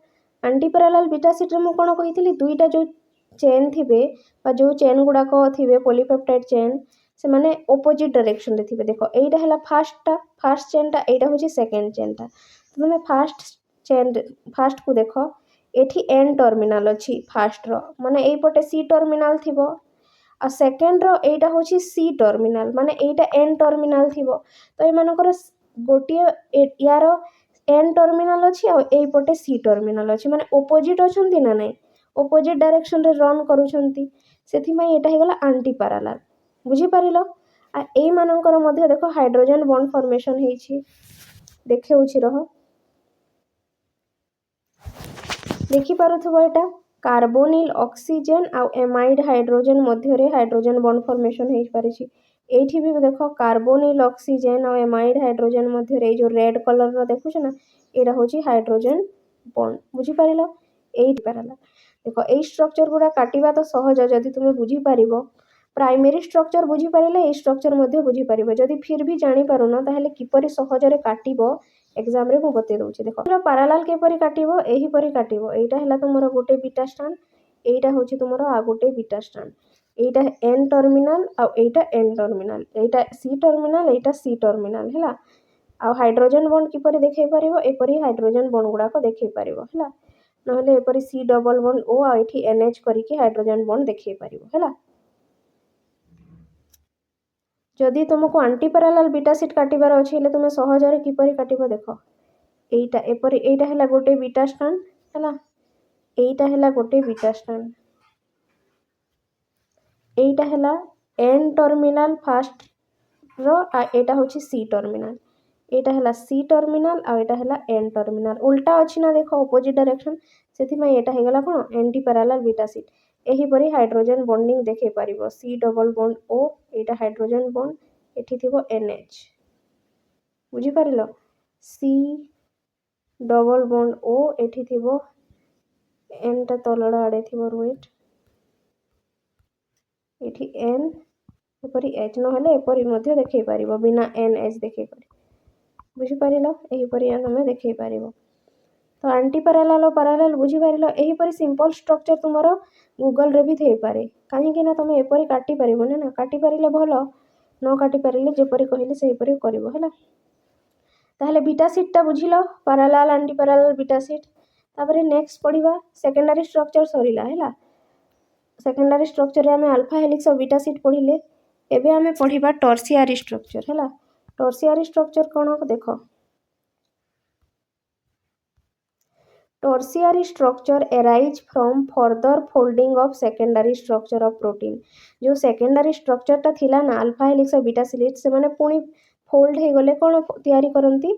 आंटी पैरेलल बीटा सीट रे मु कोन कहितली दुईटा जो चेन थिबे बा जो चेन गुडा को थिबे पॉलीपेप्टाइड चेन से माने ऑपोजिट डायरेक्शन रे थिबे देखो एटा हला फास्ट चेन टा एटा होची सेकंड चेन टा तो तुमे फास्ट को देखो एठी एन टर्मिनल अछि फास्ट रो माने एई पटे सी टर्मिनल थिबो आ सेकंड रो एटा होची सी टर्मिनल माने एटा एन टर्मिनल थिबो तो ए मानकर गोटिए यारो एन टर्मिनल अछि आ एई पटे सी टर्मिनल अछि माने ऑपोजिट अछंती ना नै ऑपोजिट डायरेक्शन रे रन करूछंती सेथि मै एटा हे गला आंटी पैरेलल बुझी परिलो आ एई मानकर मध्ये देखो हाइड्रोजन बॉन्ड फॉर्मेशन हेछि देखेउछि रहो देखि पारुथबो एटा कार्बोनिल ऑक्सीजन आउ एमाइड हाइड्रोजन मध्य रे हाइड्रोजन बॉन्ड फॉर्मेशन हेइ परिछि एठी भी देखो कार्बोनिल ऑक्सीजन आउ एमाइड हाइड्रोजन मध्य रे जो रेड कलर रो देखु छ ना एरा होची हाइड्रोजन बॉन्ड बुझी परिलो एई पैरेलल देखो एई स्ट्रक्चर गुडा काटिबा तो सहज जदि तुमे बुझी पारिबो प्राइमरी स्ट्रक्चर बुझी पारिले एई स्ट्रक्चर मध्ये बुझी पारिबो जदि फिर भी जानि पारुनो ताहेले किपरि सहज रे काटिबो एग्जाम रे मु बते दउछि देखो पैरेलल के परि काटिबो एही परि काटिबो एटा हला तुमरो गोटे बीटा स्टैंड एटा होछि तुमरो आ गोटे बीटा स्टैंड एटा एन टर्मिनल आ एटा एन टर्मिनल एटा सी टर्मिनल एटा सी टर्मिनल हला आ हाइड्रोजन बॉन्ड किपरि देखै पारिबो एपरि हाइड्रोजन बॉन्ड गुडा को देखै पारिबो हला नहले एपरि सी डबल बॉन्ड ओ आ एठी एनएच करिके हाइड्रोजन बॉन्ड देखै पारिबो हला जदि तुमको आंटी पैरेलल बीटा सीट काटिबार अछि हेले तुमे सहज रे किपरि काटिबो देखो एटा एपरि एटा हला गोटे बीटा स्टैंड हला एटा हला गोटे बीटा स्टैंड एटा हला एन टर्मिनल फास्ट रो आ एटा होची सी टर्मिनल एटा हला सी टर्मिनल आ एटा हला एन टर्मिनल उल्टा अछि ना देखो ऑपोजिट डायरेक्शन सेति मै एटा हे गला कोन एंटी पैरेलल बीटा सीट एही परि हाइड्रोजन बॉन्डिंग देखे पारिबो सी डबल बॉन्ड ओ एटा हाइड्रोजन बॉन्ड एठी थिबो एनएच बुझी पारिलो सी डबल बॉन्ड ओ एठी थिबो एन टा तलड़ा आडे थिबो वेट एठी एन एपरि एच न हले एपरि मध्ये देखै पारिबो बिना एन एच देखै पारि बुझी पारिलो एही परि हमें देखै पारिबो तो आंटी पैरेलल और पैरेलल बुझी पारिलो एही परि सिंपल स्ट्रक्चर तुमरो गूगल रे भी थै पारे काहे कि ना तुमे एपरि काटी पारिबो ना काटी पारिले भलो न काटी पारिले जेपरि कहिले सेही परि करिवो हला ताहले बीटा सीट टा बुझिलो parallel anti parallel beta sheet तापरे नेक्स्ट पढिबा सेकेंडरी स्ट्रक्चर सरिला हला सेकेंडरी स्ट्रक्चर रे हमें अल्फा हेलिक्स और बीटा सीट पढिले एबे हमें पढिबा टर्शियरी स्ट्रक्चर हला टर्शियरी स्ट्रक्चर कोन देखो tertiary structure arise from further folding of secondary structure of protein जो सेकेंडरी स्ट्रक्चर टा थिला ना अल्फा हेलिक्स और बीटा सीट से माने पुनी फोल्ड हे गले कोन तयारी करंती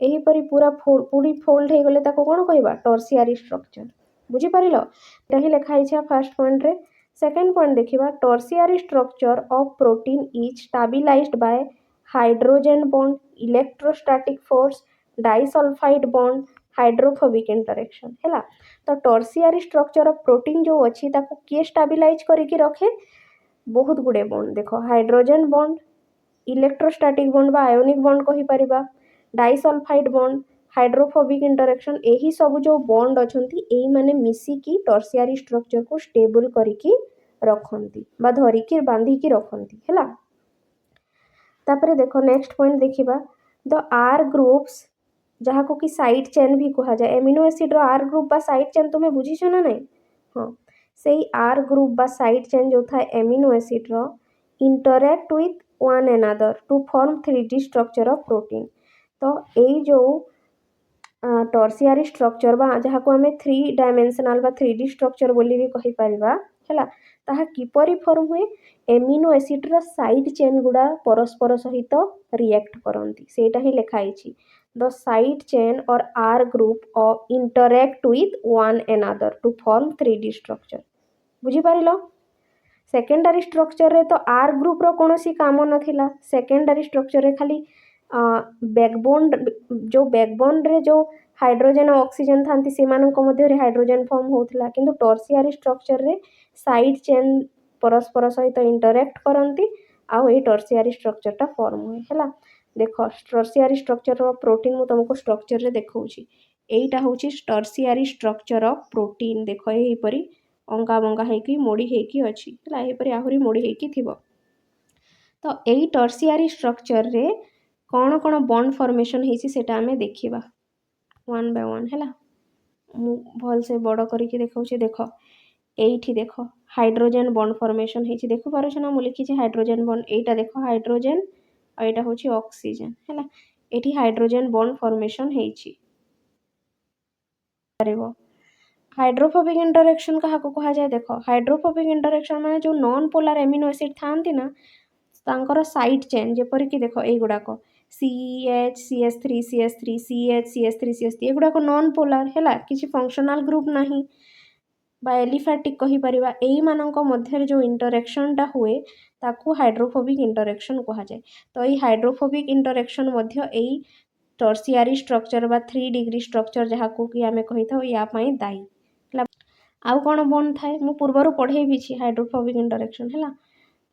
एहीपरि पूरा पूरी फोल्ड हो गले ताको कोन कहबा टर्सियरी स्ट्रक्चर बुझी पारिलो एटा ही लिखा है फर्स्ट पॉइंट रे। सेकंड पॉइंट देखिबा tertiary structure of protein is stabilised by hydrogen bond electrostatic force disulphide bond hydrophobic interaction हैला। तो टर्सियरी स्ट्रक्चर ऑफ प्रोटीन जो अच्छी ताको किए स्टेबलाइज करके रखे बहुत गुड़े बॉन्ड देखो हाइड्रोजन बॉन्ड इलेक्ट्रोस्टैटिक बॉन्ड बा आयोनिक बॉन्ड कहि परिबा डाइसल्फाइड बॉन्ड हाइड्रोफोबिक इंटरेक्शन यही सब जो बॉन्ड अछंती एही माने मिसिकी टर्सियरी स्ट्रक्चर को स्टेबल करिकी रखंती बा धरिकी बांधिकी रखंती हैला। तापरे देखो नेक्स्ट पॉइंट देखिबा द आर ग्रुप्स जहाँ को कि साइड चेन भी कहा जाए एमिनो एसिड रो आर ग्रुप बा साइड चेन तुम्हें बुझीछ ना नहीं हाँ से आर ग्रुप बा साइड चेन जो था एमिनो एसिड रो interact with one another to form 3D structure of protein. तो यही जो टर्सियरी स्ट्रक्चर बा जहाँ को आम 3 डायमेंशनल बा 3D स्ट्रक्चर बोली भी कहि परिबा हैला ताहा किपरि फॉर्म हुए एमिनो एसिड रो साइड चेन गुडा परस्पर सहित रिएक्ट करंती सेटा ही लिखा है the side chain or R group of interact with one another to form 3D structure बुझी पारिलो। सेकेंडरी स्ट्रक्चर रे तो आर ग्रुप रो कोनोसी काम नथिला सेकेंडरी स्ट्रक्चर रे खाली बैकबोन जो बैकबोन रे जो हाइड्रोजन और ऑक्सीजन थांती सेमानक मध्य रे हाइड्रोजन फॉर्म होउथला किंतु टर्सियरी स्ट्रक्चर रे साइड चेन परस्पर सहित इंटरैक्ट करंती आउ ए टर्सियरी स्ट्रक्चर टा फॉर्म हुए हैला। देखो टर्सियरी स्ट्रक्चर ऑफ प्रोटीन मु तुमको स्ट्रक्चर रे देखौची एटा होची टर्सियरी स्ट्रक्चर ऑफ प्रोटीन देखो एही परी अंगा बंगा हेकी मोड़ी हेकी अछि हैला एही परी आहुरी मोड़ी हेकी थिबो। तो एही टर्सियरी स्ट्रक्चर रे कौन कौन बॉन्ड फॉर्मेशन हेसी सेटा हमें देखिबा वन बाय वन हैला मु भल से बड़ करके देखौची देखो एठी देखो हाइड्रोजन बॉन्ड फॉर्मेशन हेची देखु पारुछ ना मु लिखिछि हाइड्रोजन बॉन्ड एटा देखो हाइड्रोजन आ एटा होची ऑक्सीजन हैला एठी हाइड्रोजन बॉन्ड फॉर्मेशन हेची पारिबो। हाइड्रोफोबिक इंटरेक्शन कहा को कहा जाए देखो हाइड्रोफोबिक इंटरेक्शन माने जो नॉन पोलर एमिनो एसिड थांती ना तांकर साइड चेन जेपरि कि देखो एई गुडा को CH CS3 CS3 CH CS3 CS3 एगुडा को नॉन पोलर हैला किछि फंक्शनल ग्रुप नाही बा एलिफैटिक कहि परिबा एई मानक मध्य जो इंटरेक्शन टा हुए ताकू हाइड्रोफोबिक इंटरेक्शन कहा जाए। तो एई हाइड्रोफोबिक इंटरेक्शन मध्य एई टर्सियरी स्ट्रक्चर बा 3 डिग्री स्ट्रक्चर जहाँ को कि आमे कहि था या पई दाई आउ कौन बॉन्ड थाए मु पूर्वर पढ़े भी छी हाइड्रोफोबिक इंटरेक्शन हैला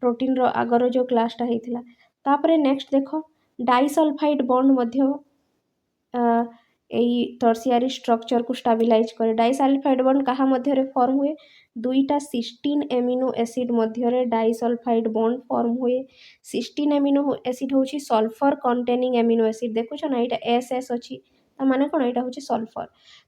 प्रोटीन रो आगर जो क्लासटा हेतिला। तापरे नेक्स्ट देखो डाइसल्फाइड बॉन्ड मध्य एई टर्सियरी स्ट्रक्चर को स्टेबलाइज करे डाइसल्फाइड बॉन्ड कहा मध्य रे फॉर्म हुए दुईटा सिस्टीन एमिनो एसिड मध्य रे डाइसल्फाइड बॉन्ड फॉर्म हुए सिस्टीन एमिनो एसिड होची सल्फर कंटेनिंग एमिनो एसिड देखुछ ना एटा SS अछि त माने कोन एटा होची सल्फर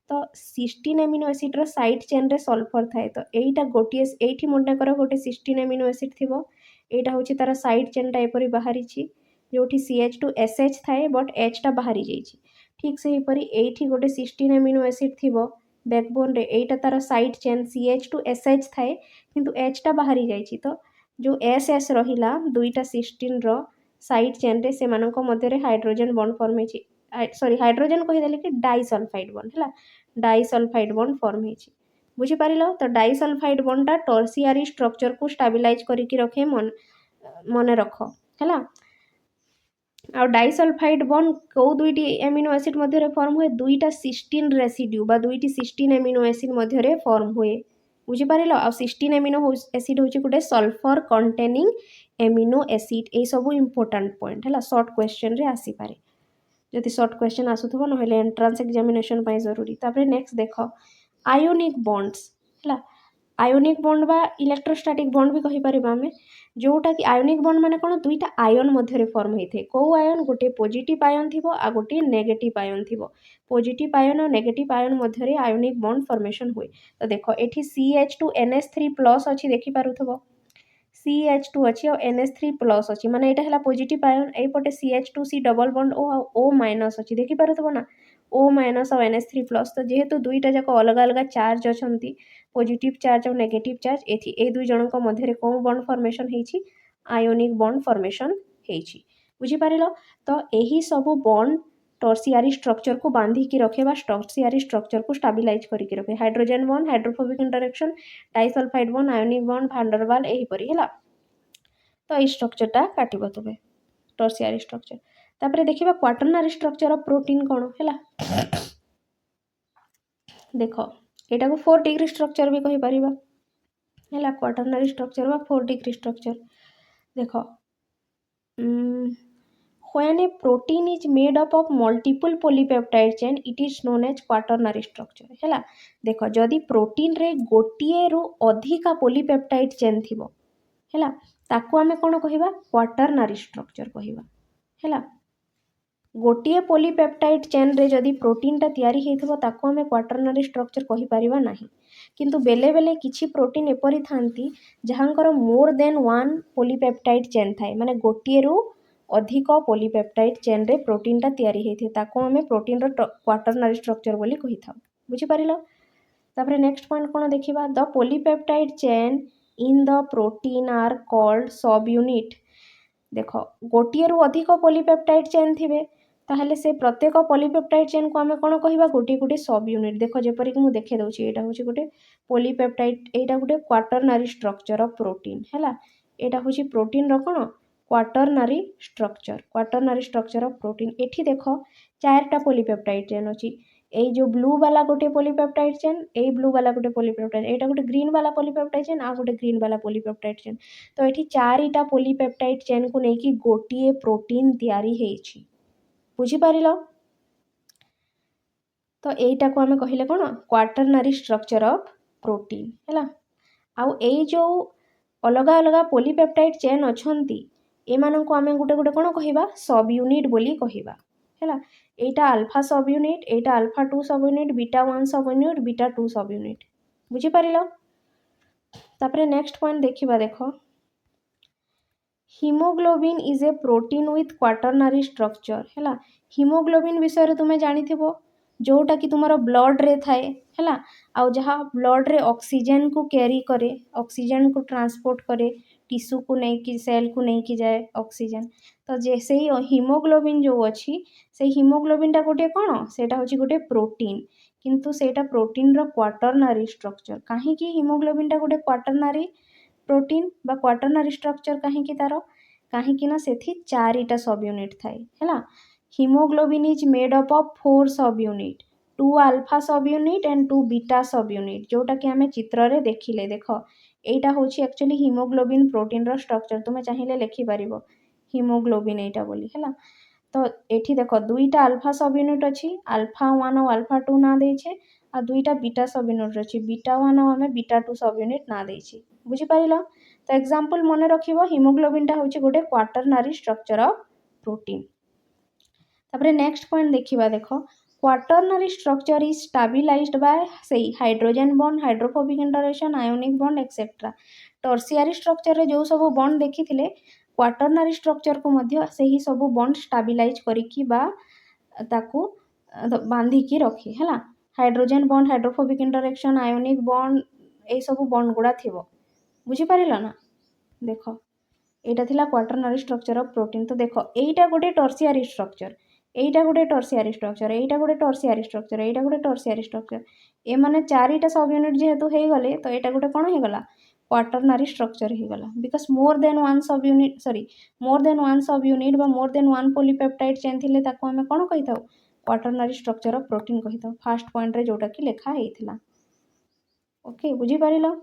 तो सिस्टीन एमिनो एसिड रो साइड चेन रे सल्फर थाए तो एटा गोटिए एठी मुंडा कर गोटे सिस्टीन एमिनो एसिड थिबो एटा होची तार साइड चेन टा एपरी बाहरी छी जोठी CH2SH थाए बट H टा बाहरी जाईची ठीक से हीपरी एठी गोटे सिस्टीन एमिनो एसिड थिबो बैकबोन रे एटा तार साइड चेन CH2SH थाए किंतु H टा बाहरी जाईची तो जो SS रहिला दुईटा सिस्टीन रो साइड चेन रे से मानक मध्य रे हाइड्रोजन बॉन्ड फॉर्म हेची सॉरी हाइड्रोजन कहि देले कि डाइसल्फाइड बॉन्ड हैला डाइसल्फाइड बॉन्ड फॉर्म हेची बुझी पारिलो। तो डाइसल्फाइड बॉन्ड टा टर्सियरी स्ट्रक्चर को स्टेबलाइज करिकी रखे मन रख हैला। आ डाइसल्फाइड बॉन्ड को दुईटी एमिनो एसिड मध्य रे फॉर्म हुए दुईटा सिस्टीन रेसिड्यू बा दुईटी सिस्टीन एमिनो एसिड मध्य रे फॉर्म हुए बुझी पारिलो। आ सिस्टीन एमिनो एसिड होची गुटे sulphur containing amino acid A सब इंपोर्टेंट पॉइंट हैला शॉर्ट क्वेश्चन रे आसी पारे जदि शॉर्ट क्वेश्चन आसुथबो नहले एंट्रेंस एग्जामिनेशन पाई जरूरी। तापरे नेक्स्ट देखो आयोनिक बॉन्ड्स हैला आयोनिक बॉन्ड बा इलेक्ट्रोस्टैटिक बॉन्ड भी कहि परिबा हमें जोटा कि आयोनिक बॉन्ड माने कोन दुईटा आयन मध्य रे फॉर्म हेथे को आयन गोटे पॉजिटिव आयन थिबो आ गोटे नेगेटिव आयन थिबो पॉजिटिव आयन और नेगेटिव आयन मध्य रे आयोनिक बॉन्ड फॉर्मेशन हुए। तो देखो एठी CH2NH3+ अछि देखि पारुथबो CH2 अछि और NH3+ अछि माने एटा हला पॉजिटिव आयन एई पटे CH2C डबल बॉन्ड O- अछि देखि पारुथबो ना O- और NH3+ तो जेहेतु दुईटा जाक अलग अलग चार्ज अछंती पॉजिटिव चार्ज और नेगेटिव चार्ज एथि ए दुई जनक मध्य रे कोन बॉन्ड फॉर्मेशन हेछि आयोनिक बॉन्ड फॉर्मेशन हेछि बुझी पारिलो। तो एही सब बॉन्ड टर्सियारी स्ट्रक्चर को बांधिकी रखे टर्सियारी स्ट्रक्चर को स्टाबिलाइज करके रखे hydrogen bond hydrophobic interaction disulphide bond ionic bond van der Waals एहीपरी है तो ये स्ट्रक्चरटा काटब तुम टर्सियारी स्ट्रक्चर तापर देखिए क्वाटरनारी स्ट्रक्चर ऑफ प्रोटीन कौन है देख यहाँ को 4 डिग्री स्ट्रक्चर भी कहीपर है क्वाटरनारी स्ट्रक्चर बा 4 डिग्री स्ट्रक्चर देख when a protein is made up of multiple polypeptide chain it is known as quaternary structure है देख जदि प्रोटीन रे गोटे रु अधिका पोलीपेप्टाइड चेन थी है ताकू आमे कौन कहवा क्वाटरनारी स्ट्रक्चर कहवा है गोटे पोलीपेप्टाइड चेन रे जदि प्रोटीन टा तैयारी होइथबो ताकू आमे क्वाटरनारी स्ट्रक्चर कहि परिबा नाही किंतु बेले बेले किछि प्रोटीन एपरि थांती जहांकर more than one polypeptide chain थाए माने गोटे रु अधिक पोलीपेप्टाइड चेन रे प्रोटीन टा तैयारी होइथे ताकू आमे प्रोटीन रो क्वाटरनारी स्ट्रक्चर बोली कहि थाउ बुझी परिलो तापरे नेक्स्ट पॉइंट कोन देखिबा the polypeptide chain in the protein are called subunit देख गोटे रु अधिक पोलीपेप्टाइड चेन थिबे ताहले से प्रत्येक पोलीपेप्टाइड चेन को आमे कोन कहिबा गोटे गोटे सब यूनिट देख जेपरि कि मु देखे दउची एटा होची गोटे पोलीपेप्टाइड एटा गोटे क्वाटरनारी स्ट्रक्चर ऑफ प्रोटीन हैला एटा होची प्रोटीन रो कोन क्वाटरनारी स्ट्रक्चर ऑफ प्रोटीन एठी देख 4टा पोलीपेप्टाइड चेन अछि ए जो ब्लू वाला गोटे पोलीपेप्टाइड चेन ए ब्लू वाला गोटे पोलीपेप्टाइड एटा गोटे ग्रीन वाला पोलीपेप्टाइड चेन आ गोटे ग्रीन वाला पोलीपेप्टाइड चेन तो एठी 4टा पोलीपेप्टाइड चेन को नेकी गोटिए प्रोटीन तैयारी हेछि बुझी पारिलो तो एटा को हमें कहिले कोन क्वाटरनारी स्ट्रक्चर ऑफ प्रोटीन हैला आउ ए जो अलग अलग पोलीपेप्टाइड चेन अछंती एमान को आमे गोटे गोटे कोन कहिबा सब यूनिट बोली कहिबा हैला एटा अल्फा सब यूनिट एटा अल्फा 2 सब यूनिट बीटा 1 सब यूनिट बीटा 2 सब यूनिट बुझी पारिलो तापरे नेक्स्ट पॉइंट देखिबा देखो haemoglobin is a protein with quaternary structure है हीमोग्लोबिन विषय रे तुमे जानिथिबो जोटा कि तुमरो ब्लड रे थाए है आउ जहाँ ब्लड रे ऑक्सीजन को कैरी करे ऑक्सीजन को ट्रांसपोर्ट करे टिश्यू को नहीं कि सेल को नहीं कि जाए ऑक्सीजन तो जैसे ही हीमोग्लोबिन जो अच्छी से हीमोग्लोबिन टा गोटे कौन सेटा होची गोटे प्रोटीन किंतु सेटा प्रोटीन रो क्वाटरनारी स्ट्रक्चर कहीं हीमोग्लोबिन टा गोटे क्वाटरनारी प्रोटीन बा क्वाटरनारी स्ट्रक्चर कहीं तार कहीं ना से 4टा सब यूनिट थाए है haemoglobin is made up of 4 सब यूनिट 2 अल्फा सब यूनिट एंड 2 बीटा सब यूनिट जोटा कि आमे चित्र रे देखिले देख एटा होची एक्चुअली हीमोग्लोबिन प्रोटीन रो स्ट्रक्चर तुमे चाहिए लिखि पारिबो हीमोग्लोबिन एटा बोली है तो एठी देख 2टा अल्फा सब यूनिट अछि अल्फा 1 और अल्फा 2 ना देछे आ 2टा बीटा सब यूनिट अछि बीटा 1 और आमे बीटा 2 सब यूनिट ना देछि बुझी पारिलो तो एग्जांपल मने रखिबो हीमोग्लोबिन टा होची गोटे क्वाटरनारी स्ट्रक्चर ऑफ प्रोटीन तापरे नेक्स्ट पॉइंट देखिबा देखो क्वाटरनारी स्ट्रक्चर इज स्टेबलाइज्ड बाय सेही hydrogen bond hydrophobic interaction ionic bond etcetera tertiary structure रे जो सब बॉन्ड देखिथिले क्वाटरनारी स्ट्रक्चर को मध्य सेही सब बॉन्ड स्टेबलाइज करिकि बा ताकू बांधिकी रखे है hydrogen bond hydrophobic interaction ionic bond ए सब बॉन्ड गुड़ा थिबो बुझी पारिलो ना देख एटा थिला क्वाटरनारी स्ट्रक्चर ऑफ प्रोटीन तो देख एटा गोटे टर्शियरी स्ट्रक्चर एटा गोटे टर्शियरी स्ट्रक्चर एटा गोटे टर्शियरी स्ट्रक्चर एटा गोटे टर्शियरी स्ट्रक्चर ए माने 4टा सब यूनिट जेहेतु हे गले तो एटा गोटे कोन हे गला क्वाटरनारी स्ट्रक्चर हे गला because more than one subunit यूनिट बा more than one polypeptide chain थिले ताको हमें कोन कहिताउ क्वाटरनारी स्ट्रक्चर ऑफ प्रोटीन कहिताउ फर्स्ट पॉइंट रे जोटा कि लेखा हेइथिला ओके बुझी पारिलो